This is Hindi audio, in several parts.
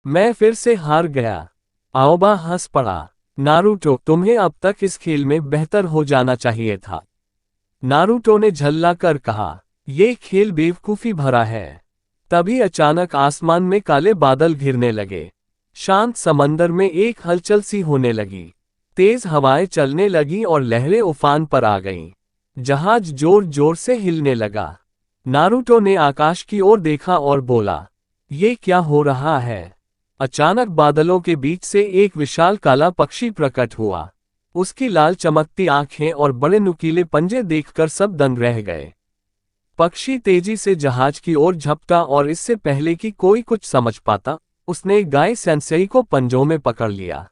मैं फिर से हार गया। आओबा हंस पड़ा। नारुतो, तुम्हें अब तक इस खेल में बेहतर हो जाना चाहिए था। नारुतो ने झल्ला कर कहा, यह खेल बेवकूफी भरा है। तभी अचानक आसमान में काले बादल घिरने लगे। शांत समंदर में एक हलचल सी होने लगी। तेज हवाएं चलने लगी और लहरें उफान पर आ गईं। जहाज जोर जोर से हिलने लगा। नारुतो ने आकाश की ओर देखा और बोला, ये क्या हो रहा है? अचानक बादलों के बीच से एक विशाल काला पक्षी प्रकट हुआ। उसकी लाल चमकती आंखें और बड़े नुकीले पंजे देखकर सब दंग रह गए। पक्षी तेजी से जहाज की ओर झपटा और इससे पहले कि कोई कुछ समझ पाता, उसने गाय सेंसेई को पंजों में पकड़ लिया।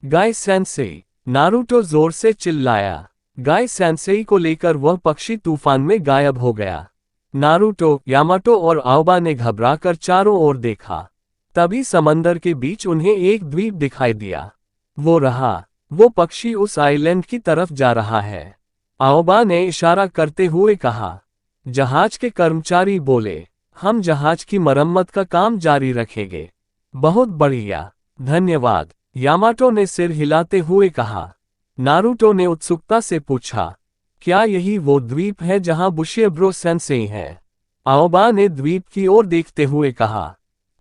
गाय सेंसेई! नारुतो जोर से चिल्लाया। गाय सेंसेई को लेकर वह पक्षी तूफान में गायब हो गया। नारुतो, यामाटो और आओबा ने घबराकर चारों ओर देखा। तभी समंदर के बीच उन्हें एक द्वीप दिखाई दिया। वो पक्षी उस आइलैंड की तरफ जा रहा है। आओबा ने इशारा करते हुए कहा। जहाज के कर्मचारी बोले, हम जहाज की मरम्मत का काम जारी रखेंगे। बहुत बढ़िया, धन्यवाद, यामाटो ने सिर हिलाते हुए कहा। नारुतो ने उत्सुकता से पूछा, क्या यही वो द्वीप है जहां बुशियब्रो सेंसेई है? आओबा ने द्वीप की ओर देखते हुए कहा,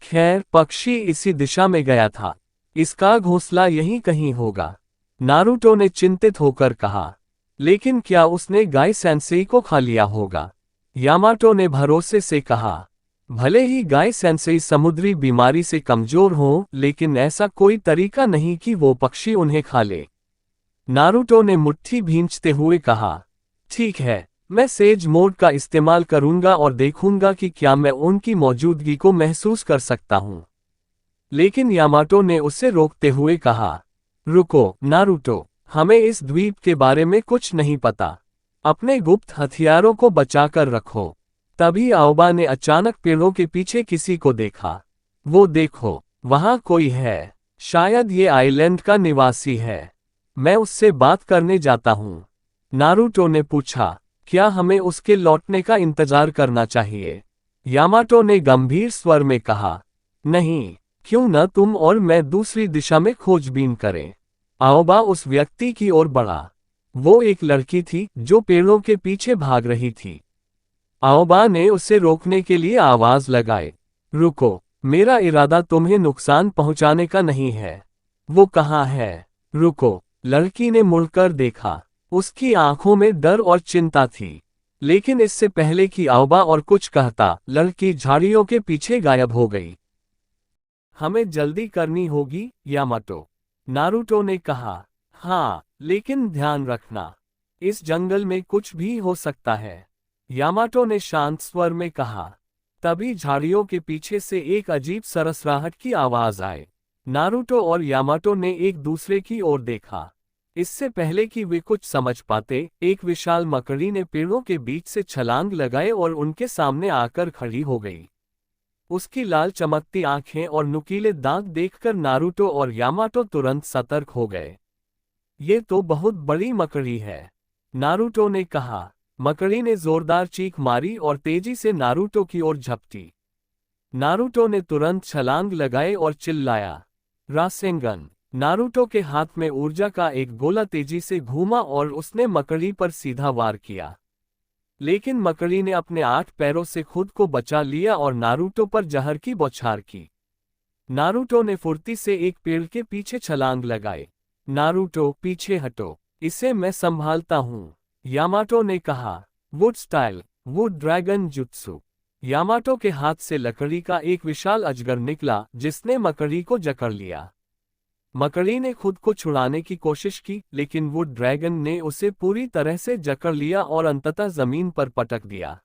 खैर, पक्षी इसी दिशा में गया था। इसका घोंसला यहीं कहीं होगा। नारुतो ने चिंतित होकर कहा, लेकिन क्या उसने गाय सेंसेई को खा लिया होगा? यामाटो ने भरोसे से कहा, भले ही गाय सेंसेई समुद्री बीमारी से कमजोर हो, लेकिन ऐसा कोई तरीका नहीं कि वो पक्षी उन्हें खा ले। नारुतो ने मुट्ठी भींचते हुए कहा, ठीक है, मैं सेज मोड का इस्तेमाल करूंगा और देखूंगा कि क्या मैं उनकी मौजूदगी को महसूस कर सकता हूं। लेकिन यामाटो ने उसे रोकते हुए कहा, रुको नारुतो, हमें इस द्वीप के बारे में कुछ नहीं पता। अपने गुप्त हथियारों को बचाकर रखो। तभी आओबा ने अचानक पेड़ों के पीछे किसी को देखा। वो देखो, वहां कोई है। शायद ये आइलैंड का निवासी है। मैं उससे बात करने जाता हूं। नारुतो ने पूछा, क्या हमें उसके लौटने का इंतजार करना चाहिए? यामाटो ने गंभीर स्वर में कहा, नहीं, क्यों न तुम और मैं दूसरी दिशा में खोजबीन करें। आओबा उस व्यक्ति की ओर बढ़ा। वो एक लड़की थी जो पेड़ों के पीछे भाग रही थी। आओबा ने उसे रोकने के लिए आवाज लगाई, रुको, मेरा इरादा तुम्हें नुकसान पहुंचाने का नहीं है। वो कहाँ है? रुको, लड़की ने मुड़कर देखा। उसकी आंखों में डर और चिंता थी। लेकिन इससे पहले कि आओबा और कुछ कहता, लड़की झाड़ियों के पीछे गायब हो गई। हमें जल्दी करनी होगी, यामाटो, नारुतो ने कहा। हाँ, लेकिन ध्यान रखना, इस जंगल में कुछ भी हो सकता है, यामाटो ने शांत स्वर में कहा। तभी झाड़ियों के पीछे से एक अजीब सरसराहट की आवाज आई। नारुतो और यामाटो ने एक दूसरे की ओर देखा। इससे पहले कि वे कुछ समझ पाते, एक विशाल मकड़ी ने पेड़ों के बीच से छलांग लगाए और उनके सामने आकर खड़ी हो गई। उसकी लाल चमकती आंखें और नुकीले दांत देखकर नारुतो और यामाटो तुरंत सतर्क हो गए। ये तो बहुत बड़ी मकड़ी है, नारुतो ने कहा। मकड़ी ने जोरदार चीख मारी और तेजी से नारुतो की ओर झपटी। नारुतो ने तुरंत छलांग लगाए और चिल्लाया, रासेंगन। नारुतो के हाथ में ऊर्जा का एक गोला तेजी से घूमा और उसने मकड़ी पर सीधा वार किया। लेकिन मकड़ी ने अपने 8 पैरों से खुद को बचा लिया और नारुतो पर जहर की बौछार की। नारुतो ने फुर्ती से एक पेड़ के पीछे छलांग लगाई। नारुतो, पीछे हटो, इसे मैं संभालता हूँ, यामाटो ने कहा। Wood style, would dragon jutsu. Yamato के हाथ से लकड़ी का एक विशाल अजगर निकला जिसने मकड़ी को जकड़ लिया। मकड़ी ने खुद को छुड़ाने की कोशिश की, लेकिन वुड ड्रैगन ने उसे पूरी तरह से जकड़ लिया और अंततः जमीन पर पटक दिया।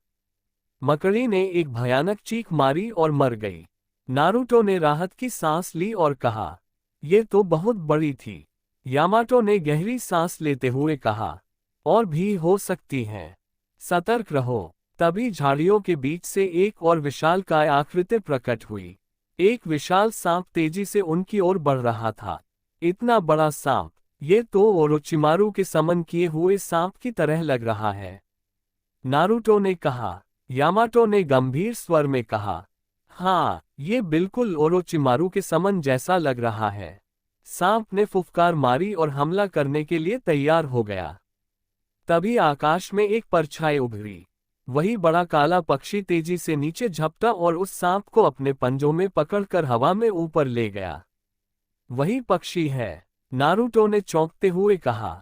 मकड़ी ने एक भयानक चीख मारी और मर गई। नारुतो ने राहत की सांस ली और कहा, यह तो बहुत बड़ी थी। यामाटो ने गहरी सांस लेते हुए कहा, और भी हो सकती हैं। सतर्क रहो। तभी झाड़ियों के बीच से एक और विशालकाय आकृति प्रकट हुई। एक विशाल सांप तेजी से उनकी ओर बढ़ रहा था। इतना बड़ा सांप, ये तो ओरोचिमारू के समन किए हुए सांप की तरह लग रहा है, नारुतो ने कहा। यामाटो ने गंभीर स्वर में कहा, हाँ, ये बिल्कुल ओरोचिमारू के समन जैसा लग रहा है। सांप ने फुफकार मारी और हमला करने के लिए तैयार हो गया। तभी आकाश में एक परछाई उभरी। वही बड़ा काला पक्षी तेजी से नीचे झपटा और उस सांप को अपने पंजों में पकड़कर हवा में ऊपर ले गया। वही पक्षी है, नारुतो ने चौंकते हुए कहा।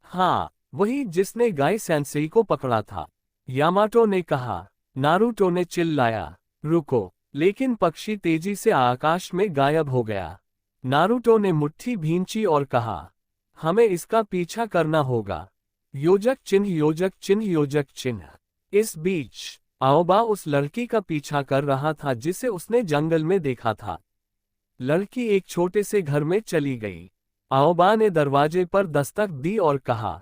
हाँ, वही जिसने गाय सेंसेई को पकड़ा था, यामाटो ने कहा। नारुतो ने चिल्लाया, रुको, लेकिन पक्षी तेजी से आकाश में गायब हो गया। नारुतो ने मुट्ठी भींची और कहा, हमें इसका पीछा करना होगा। योजक चिन्ह, योजक चिन्ह, योजक चिन्ह। इस बीच आओबा उस लड़की का पीछा कर रहा था जिसे उसने जंगल में देखा था। लड़की एक छोटे से घर में चली गई। आओबा ने दरवाजे पर दस्तक दी और कहा,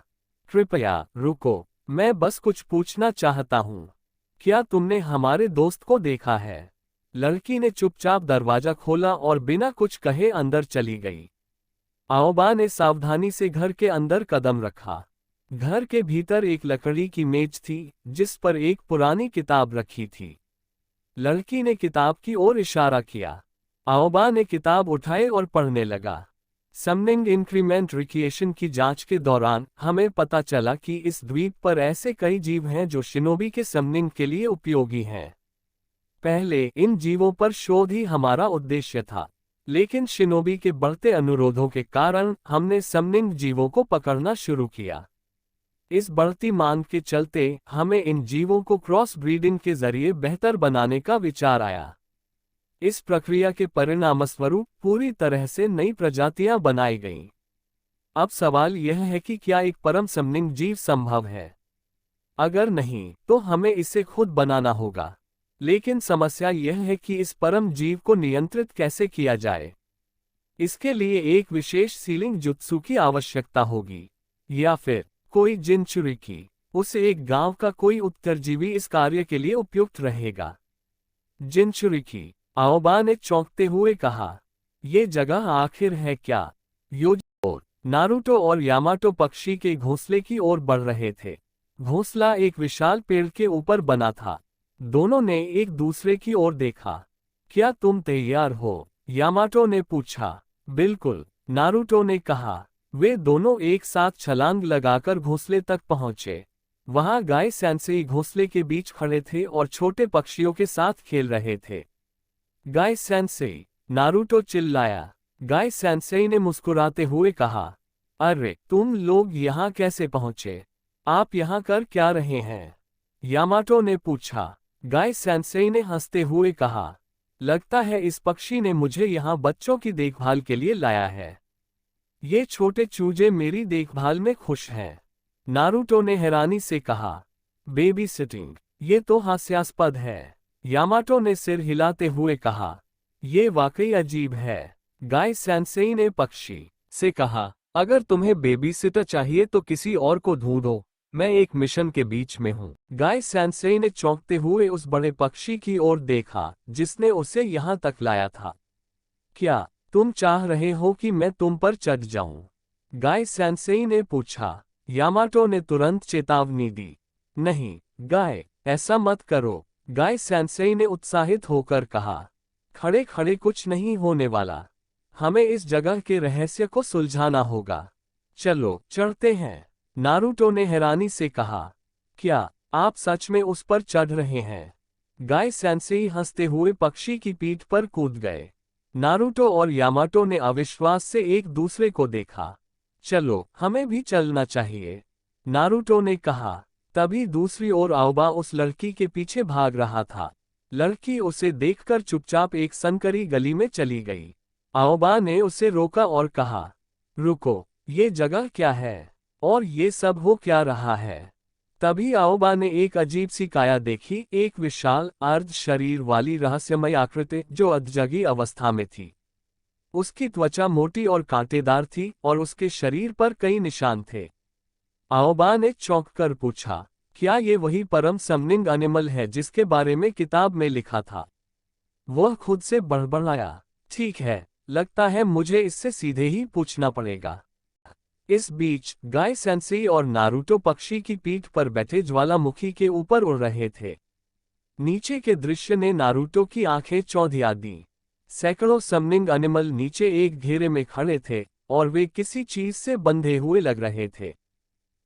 कृपया रुको, मैं बस कुछ पूछना चाहता हूँ। क्या तुमने हमारे दोस्त को देखा है? लड़की ने चुपचाप दरवाजा खोला और बिना कुछ कहे अंदर चली गई। आओबा ने सावधानी से घर के अंदर कदम रखा। घर के भीतर एक लकड़ी की मेज थी जिस पर एक पुरानी किताब रखी थी। लड़की ने किताब की ओर इशारा किया। आओबा ने किताब उठाए और पढ़ने लगा। समनिंग इंक्रीमेंट रिक्रिएशन की जांच के दौरान हमें पता चला कि इस द्वीप पर ऐसे कई जीव हैं जो शिनोबी के समनिंग के लिए उपयोगी हैं। पहले इन जीवों पर शोध ही हमारा उद्देश्य था, लेकिन शिनोबी के बढ़ते अनुरोधों के कारण हमने समनिंग जीवों को पकड़ना शुरू किया। इस बढ़ती मांग के चलते हमें इन जीवों को क्रॉस ब्रीडिंग के जरिए बेहतर बनाने का विचार आया। इस प्रक्रिया के परिणामस्वरूप पूरी तरह से नई प्रजातियां बनाई गईं। अब सवाल यह है कि क्या एक परम समनिंग जीव संभव है? अगर नहीं, तो हमें इसे खुद बनाना होगा। लेकिन समस्या यह है कि इस परम जीव को नियंत्रित कैसे किया जाए। इसके लिए एक विशेष सीलिंग जुत्सु की आवश्यकता होगी, या फिर कोई जिनचुरिकी। उसे एक गांव का कोई उत्तरजीवी इस कार्य के लिए उपयुक्त रहेगा। जिनचुरिकी, आओबा ने चौंकते हुए कहा, ये जगह आखिर है क्या? योजो, नारुतो और यामाटो पक्षी के घोंसले की ओर बढ़ रहे थे। घोंसला एक विशाल पेड़ के ऊपर बना था। दोनों ने एक दूसरे की ओर देखा। क्या तुम तैयार हो? यामाटो ने पूछा। बिल्कुल, नारुतो ने कहा। वे दोनों एक साथ छलांग लगाकर घोंसले तक पहुंचे। वहां गाय सेंसेई घोंसले के बीच खड़े थे और छोटे पक्षियों के साथ खेल रहे थे। गाय सेंसेई, नारुतो चिल्लाया। गाय सेंसेई ने मुस्कुराते हुए कहा, अरे तुम लोग यहाँ कैसे पहुंचे? आप यहाँ कर क्या रहे हैं? यामाटो ने पूछा। गाय सेंसेई ने हंसते हुए कहा, लगता है इस पक्षी ने मुझे यहाँ बच्चों की देखभाल के लिए लाया है। ये छोटे चूजे मेरी देखभाल में खुश हैं। नारुतो ने हैरानी से कहा, बेबी सिटिंग, ये तो हास्यास्पद है। यामाटो ने सिर हिलाते हुए कहा, ये वाकई अजीब है। गाय सेंसेई ने पक्षी से कहा, अगर तुम्हें बेबी सिटर चाहिए तो किसी और को ढूंढो, मैं एक मिशन के बीच में हूँ। गाय सेंसेई ने चौंकते हुए उस बड़े पक्षी की ओर देखा जिसने उसे यहाँ तक लाया था। क्या तुम चाह रहे हो कि मैं तुम पर चढ़ जाऊं? गाय सेंसेई ने पूछा। यामाटो ने तुरंत चेतावनी दी, नहीं गाय, ऐसा मत करो। गाय सेंसेई ने उत्साहित होकर कहा, खड़े खड़े कुछ नहीं होने वाला। हमें इस जगह के रहस्य को सुलझाना होगा। चलो चढ़ते हैं। नारुतो ने हैरानी से कहा, क्या आप सच में उस पर चढ़ रहे हैं? गाय सेंसेई हंसते हुए पक्षी की पीठ पर कूद गए। नारुतो और यामाटो ने अविश्वास से एक दूसरे को देखा। चलो हमें भी चलना चाहिए, नारुतो ने कहा। तभी दूसरी ओर आओबा उस लड़की के पीछे भाग रहा था। लड़की उसे देखकर चुपचाप एक संकरी गली में चली गई। आओबा ने उसे रोका और कहा, रुको, ये जगह क्या है? और ये सब हो क्या रहा है? तभी आओबा ने एक अजीब सी काया देखी, एक विशाल अर्ध शरीर वाली रहस्यमय आकृति जो अधजगी अवस्था में थी। उसकी त्वचा मोटी और कांटेदार थी और उसके शरीर पर कई निशान थे। आओबा ने चौंक कर पूछा, क्या ये वही परम समनिंग एनिमल है जिसके बारे में किताब में लिखा था? वह खुद से बड़बड़ाया, ठीक है, लगता है मुझे इससे सीधे ही पूछना पड़ेगा। इस बीच गाय सेंसेई और नारुतो पक्षी की पीठ पर बैठे ज्वालामुखी के ऊपर उड़ रहे थे। नीचे के दृश्य ने नारुतो की आंखें चौंधिया दी। सैकड़ों समनिंग एनिमल नीचे एक घेरे में खड़े थे और वे किसी चीज से बंधे हुए लग रहे थे।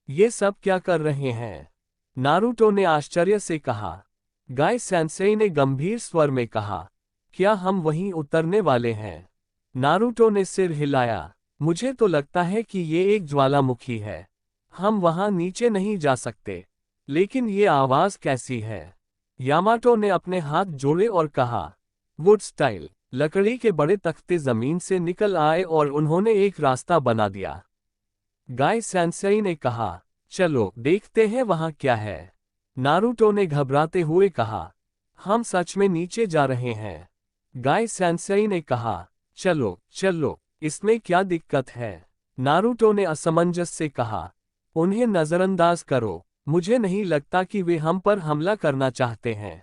ये सब क्या कर रहे हैं? नारुतो ने आश्चर्य से कहा। गाय सैंसेई ने गंभीर स्वर में कहा, क्या हम वहीं उतरने वाले हैं? नारुतो ने सिर हिलाया। मुझे तो लगता है कि ये एक ज्वालामुखी है। हम वहां नीचे नहीं जा सकते। लेकिन ये आवाज कैसी है? यामाटो ने अपने हाथ जोड़े और कहा, वुड स्टाइल। लकड़ी के बड़े तख्ते जमीन से निकल आए और उन्होंने एक रास्ता बना दिया। गाय सैंसेई ने कहा, चलो देखते हैं वहां क्या है। नारुतो ने घबराते हुए कहा, हम सच में नीचे जा रहे हैं। गाय सैंसेई ने कहा, चलो चलो, इसमें क्या दिक्कत है? नारुतो ने असमंजस से कहा, उन्हें नजरअंदाज करो। मुझे नहीं लगता कि वे हम पर हमला करना चाहते हैं।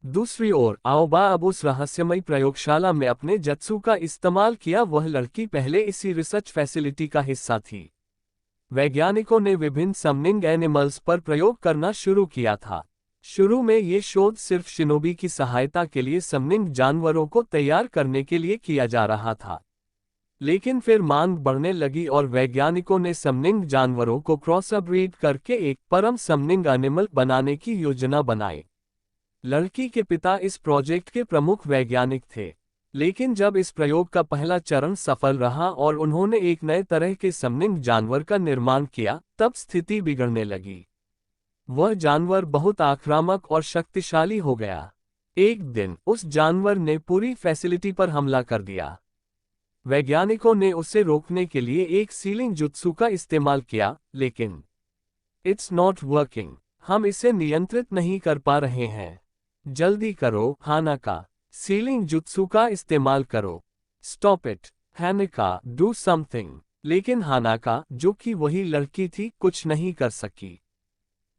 दूसरी ओर आओबा अब उस रहस्यमयी प्रयोगशाला में अपने जत्सु का इस्तेमाल किया। वह लड़की पहले इसी रिसर्च फैसिलिटी का हिस्सा थी। वैज्ञानिकों ने विभिन्न समनिंग एनिमल्स पर प्रयोग करना शुरू किया था। शुरू में ये शोध सिर्फ शिनोबी की सहायता के लिए समनिंग जानवरों को तैयार करने के लिए किया जा रहा था। लेकिन फिर मांग बढ़ने लगी और वैज्ञानिकों ने समनिंग जानवरों को क्रॉसब्रीड करके एक परम समनिंग एनिमल बनाने की योजना बनाई। लड़की के पिता इस प्रोजेक्ट के प्रमुख वैज्ञानिक थे। लेकिन जब इस प्रयोग का पहला चरण सफल रहा और उन्होंने एक नए तरह के समनिंग जानवर का निर्माण किया, तब स्थिति बिगड़ने लगी। वह जानवर बहुत आक्रामक और शक्तिशाली हो गया। एक दिन उस जानवर ने पूरी फैसिलिटी पर हमला कर दिया। वैज्ञानिकों ने उसे रोकने के लिए एक सीलिंग जुत्सु का इस्तेमाल किया, लेकिन इट्स नॉट वर्किंग। हम इसे नियंत्रित नहीं कर पा रहे हैं। जल्दी करो हानाका, सीलिंग जुत्सु का इस्तेमाल करो। Stop it Hanaka, do something. लेकिन हानाका, जो कि वही लड़की थी, कुछ नहीं कर सकी।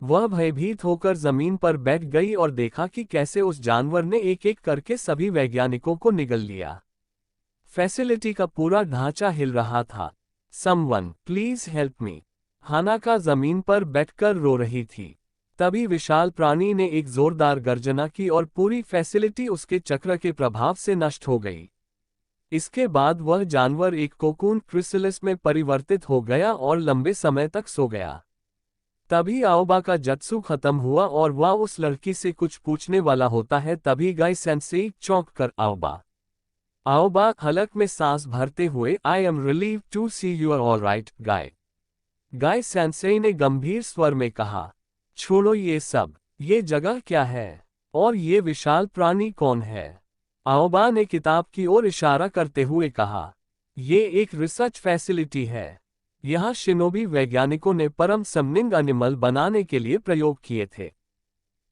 वह भयभीत होकर जमीन पर बैठ गई और देखा कि कैसे उस जानवर ने एक एक करके सभी वैज्ञानिकों को निगल लिया। फैसिलिटी का पूरा ढांचा हिल रहा था। Someone please help me. Hanaka जमीन पर बैठकर रो रही थी। तभी विशाल प्राणी ने एक जोरदार गर्जना की और पूरी फैसिलिटी उसके चक्र के प्रभाव से नष्ट हो गई। इसके बाद वह जानवर एक कोकून क्रिसलिस में परिवर्तित हो गया और लंबे समय तक सो गया। तभी आओबा का जत्सु खत्म हुआ और वह उस लड़की से कुछ पूछने वाला होता है। तभी गाय सेंसेई चौंक कर आओबा हलक में सांस भरते हुए, I am relieved to see you are all right guy. Guy sensei ने गंभीर स्वर में कहा, छोड़ो ये सब। ये जगह क्या है? और ये विशाल प्राणी कौन है? आओबा ने किताब की ओर इशारा करते हुए कहा, ये एक रिसर्च फैसिलिटी है। यहाँ शिनोबी वैज्ञानिकों ने परम समनिंग एनिमल बनाने के लिए प्रयोग किए थे।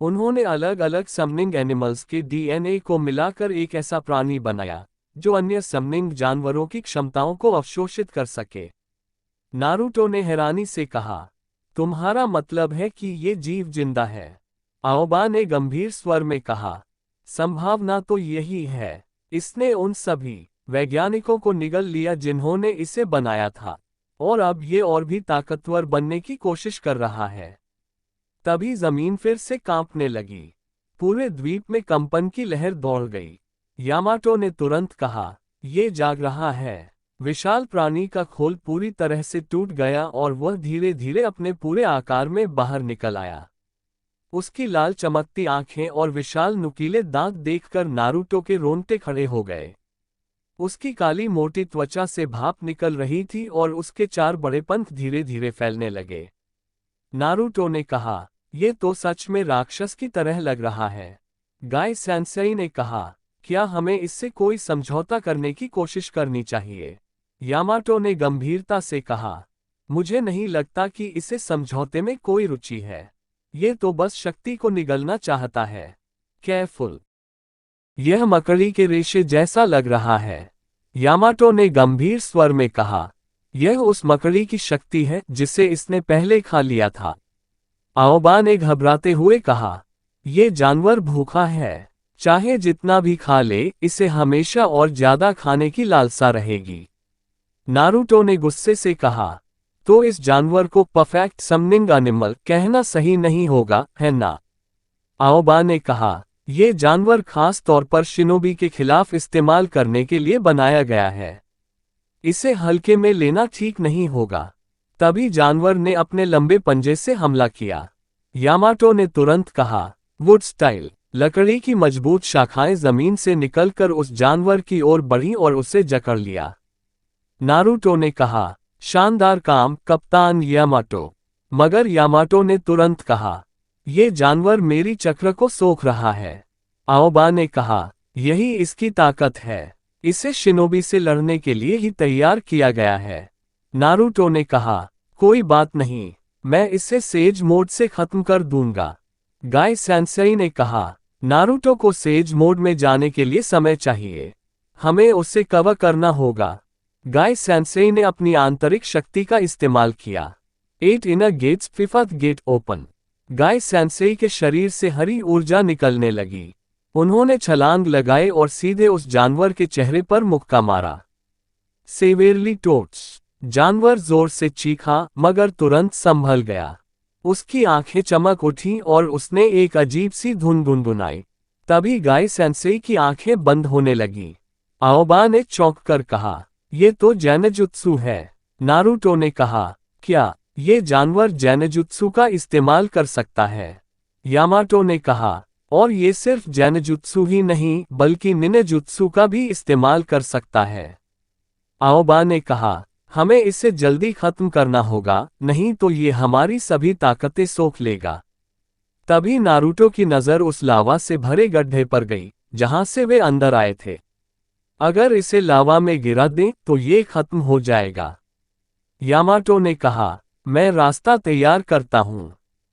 उन्होंने अलग अलग समनिंग एनिमल्स के डीएनए को मिलाकर एक ऐसा प्राणी बनाया जो अन्य समनिंग जानवरों की क्षमताओं को अवशोषित कर सके। नारुतो ने हैरानी से कहा, तुम्हारा मतलब है कि ये जीव जिंदा है? आओबा ने गंभीर स्वर में कहा, संभावना तो यही है। इसने उन सभी वैज्ञानिकों को निगल लिया जिन्होंने इसे बनाया था, और अब ये और भी ताकतवर बनने की कोशिश कर रहा है। तभी जमीन फिर से कांपने लगी। पूरे द्वीप में कंपन की लहर दौड़ गई। यामाटो ने तुरंत कहा, ये जाग रहा है। विशाल प्राणी का खोल पूरी तरह से टूट गया और वह धीरे धीरे अपने पूरे आकार में बाहर निकल आया। उसकी लाल चमकती आंखें और विशाल नुकीले दांत देखकर नारुतो के रोंगटे खड़े हो गए। उसकी काली मोटी त्वचा से भाप निकल रही थी और उसके 4 बड़े पंख धीरे धीरे फैलने लगे। नारुतो ने कहा, यह तो सच में राक्षस की तरह लग रहा है। गाय सेंसेई ने कहा, क्या हमें इससे कोई समझौता करने की कोशिश करनी चाहिए? यामाटो ने गंभीरता से कहा, मुझे नहीं लगता कि इसे समझौते में कोई रुचि है। ये तो बस शक्ति को निगलना चाहता है। केयरफुल। यह मकड़ी के रेशे जैसा लग रहा है। यामाटो ने गंभीर स्वर में कहा, यह उस मकड़ी की शक्ति है जिसे इसने पहले खा लिया था। आओबा ने घबराते हुए कहा, यह जानवर भूखा है। चाहे जितना भी खा ले, इसे हमेशा और ज्यादा खाने की लालसा रहेगी। नारुतो ने गुस्से से कहा, तो इस जानवर को परफेक्ट समनिंग एनिमल कहना सही नहीं होगा, है ना? आओबा ने कहा, ये जानवर खास तौर पर शिनोबी के खिलाफ इस्तेमाल करने के लिए बनाया गया है। इसे हल्के में लेना ठीक नहीं होगा। तभी जानवर ने अपने लंबे पंजे से हमला किया। यामाटो ने तुरंत कहा, वुड स्टाइल। लकड़ी की मजबूत शाखाएं जमीन से निकलकर उस जानवर की ओर बढ़ीं और उसे जकड़ लिया। नारुतो ने कहा, शानदार काम कप्तान यामाटो। मगर यामाटो ने तुरंत कहा, ये जानवर मेरी चक्र को सोख रहा है। आओबा ने कहा, यही इसकी ताकत है। इसे शिनोबी से लड़ने के लिए ही तैयार किया गया है। नारुतो ने कहा, कोई बात नहीं, मैं इसे सेज मोड से खत्म कर दूंगा। गाय सैंसेई ने कहा, नारुतो को सेज मोड में जाने के लिए समय चाहिए। हमें उसे कवर करना होगा। गाय सैंसेई ने अपनी आंतरिक शक्ति का इस्तेमाल किया। 8 inner gates 5th gate open. Guy sensei के शरीर से हरी ऊर्जा निकलने लगी। उन्होंने छलांग लगाए और सीधे उस जानवर के चेहरे पर मुक्का मारा। सेवेरली टोट्स। जानवर जोर से चीखा मगर तुरंत संभल गया। उसकी आंखें चमक उठीं और उसने एक अजीब सी धुन गुनगुनाई। तभी गाय सेंसेई की आंखें बंद होने लगीं। आओबा ने चौंक कर कहा, ये तो जैनजुत्सु है। नारुतो ने कहा, क्या ये जानवर जैनजुत्सु का इस्तेमाल कर सकता है? यामाटो ने कहा, और ये सिर्फ जैनजुत्सु ही नहीं बल्कि निन्जुत्सु का भी इस्तेमाल कर सकता है। आओबा ने कहा, हमें इसे जल्दी खत्म करना होगा, नहीं तो ये हमारी सभी ताकतें सोख लेगा। तभी नारुतो की नज़र उस लावा से भरे गड्ढे पर गई, जहां से वे अंदर आए थे। अगर इसे लावा में गिरा दें तो ये खत्म हो जाएगा। यामाटो ने कहा, मैं रास्ता तैयार करता हूं।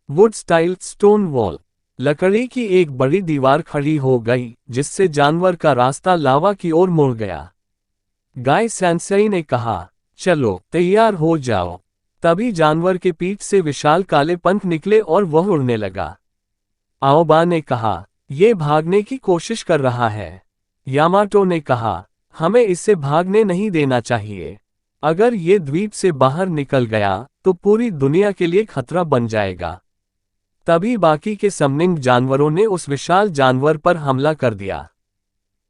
Wood style stone wall. लकड़ी की एक बड़ी दीवार खड़ी हो गई, जिससे जानवर का रास्ता लावा की ओर मुड़ गया। गाय सैंसेई ने कहा, चलो तैयार हो जाओ। तभी जानवर के पीठ से विशाल काले पंख निकले और वह उड़ने लगा। आओबा ने कहा, यह भागने की कोशिश कर रहा है। यामाटो ने कहा, हमें इसे भागने नहीं देना चाहिए। अगर ये द्वीप से बाहर निकल गया तो पूरी दुनिया के लिए खतरा बन जाएगा। तभी बाकी के समनिंग जानवरों ने उस विशाल जानवर पर हमला कर दिया।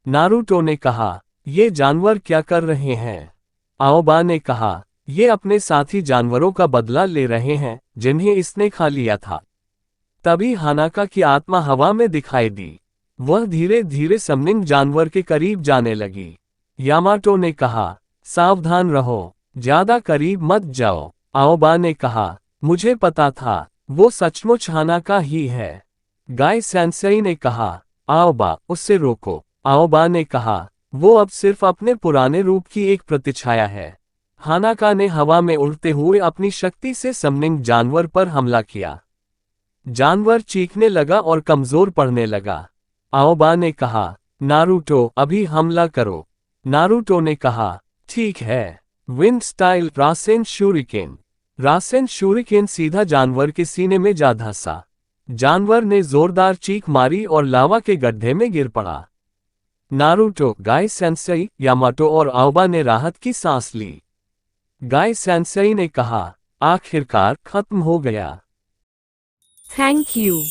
नारुतो ने कहा, ये जानवर क्या कर रहे हैं? आओबा ने कहा, ये अपने साथी जानवरों का बदला ले रहे हैं जिन्हें इसने खा लिया था। तभी हानाका की आत्मा हवा में दिखाई दी। वह धीरे धीरे समनिंग जानवर के करीब जाने लगी। यामाटो ने कहा, सावधान रहो, ज्यादा करीब मत जाओ। आओबा ने कहा, मुझे पता था, वो सचमुच हानाका ही है। गाय सैंसेई ने कहा, आओबा उससे रोको। आओबा ने कहा, वो अब सिर्फ अपने पुराने रूप की एक प्रतिछाया है। हानाका ने हवा में उड़ते हुए अपनी शक्ति से समनिंग जानवर पर हमला किया। जानवर चीखने लगा और कमजोर पड़ने लगा। आओबा ने कहा, नारुतो अभी हमला करो। नारुतो ने कहा, ठीक है। Wind style Rasen shuriken. Rasen shuriken सीधा जानवर के सीने में जा धंसा। जानवर ने जोरदार चीख मारी और लावा के गड्ढे में गिर पड़ा। नारुतो, गाय सेंसेई, यामाटो और आओबा ने राहत की सांस ली। गाय सेंसेई ने कहा, आखिरकार खत्म हो गया। Thank you.